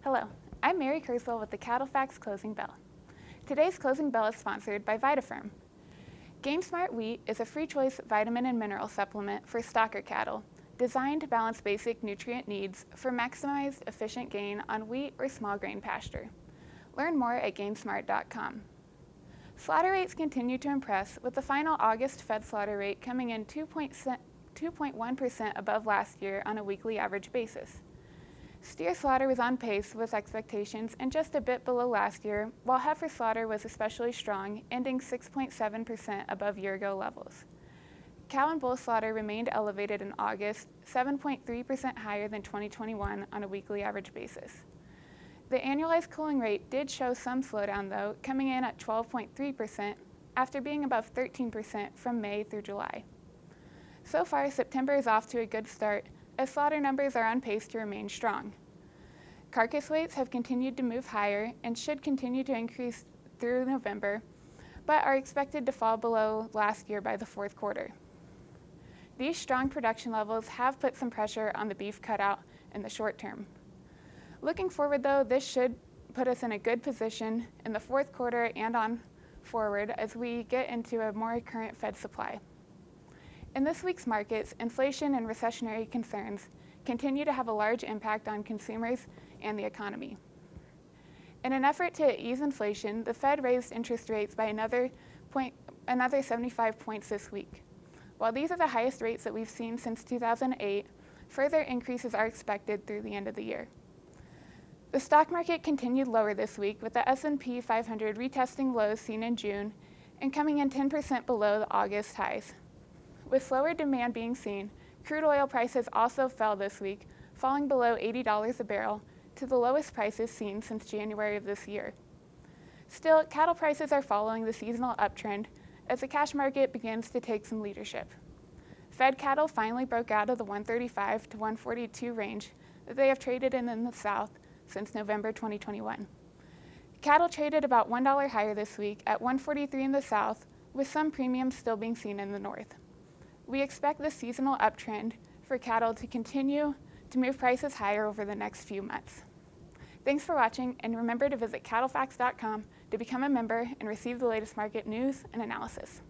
Hello, I'm Mary Kurzweil with the CattleFax Closing Bell. Today's Closing Bell is sponsored by VitaFirm. GameSmart Wheat is a free choice vitamin and mineral supplement for stocker cattle, designed to balance basic nutrient needs for maximized efficient gain on wheat or small grain pasture. Learn more at GameSmart.com. Slaughter rates continue to impress, with the final August fed slaughter rate coming in 2.1% above last year on a weekly average basis. Steer slaughter was on pace with expectations and just a bit below last year, while heifer slaughter was especially strong, ending 6.7% above year-ago levels. Cow and bull slaughter remained elevated in August, 7.3% higher than 2021 on a weekly average basis. The annualized cooling rate did show some slowdown though, coming in at 12.3% after being above 13% from May through July. So far, September is off to a good start, as slaughter numbers are on pace to remain strong. Carcass weights have continued to move higher and should continue to increase through November, but are expected to fall below last year by the fourth quarter. These strong production levels have put some pressure on the beef cutout in the short term. Looking forward though, this should put us in a good position in the fourth quarter and on forward as we get into a more current fed supply. In this week's markets, inflation and recessionary concerns continue to have a large impact on consumers and the economy. In an effort to ease inflation, the Fed raised interest rates by another 75 points this week. While these are the highest rates that we've seen since 2008, further increases are expected through the end of the year. The stock market continued lower this week, with the S&P 500 retesting lows seen in June and coming in 10% below the August highs. With slower demand being seen, crude oil prices also fell this week, falling below $80 a barrel to the lowest prices seen since January of this year. Still, cattle prices are following the seasonal uptrend as the cash market begins to take some leadership. Fed cattle finally broke out of the 135 to 142 range that they have traded in the South since November 2021. Cattle traded about $1 higher this week at 143 in the South, with some premiums still being seen in the North. We expect the seasonal uptrend for cattle to continue to move prices higher over the next few months. Thanks for watching, and remember to visit CattleFax.com to become a member and receive the latest market news and analysis.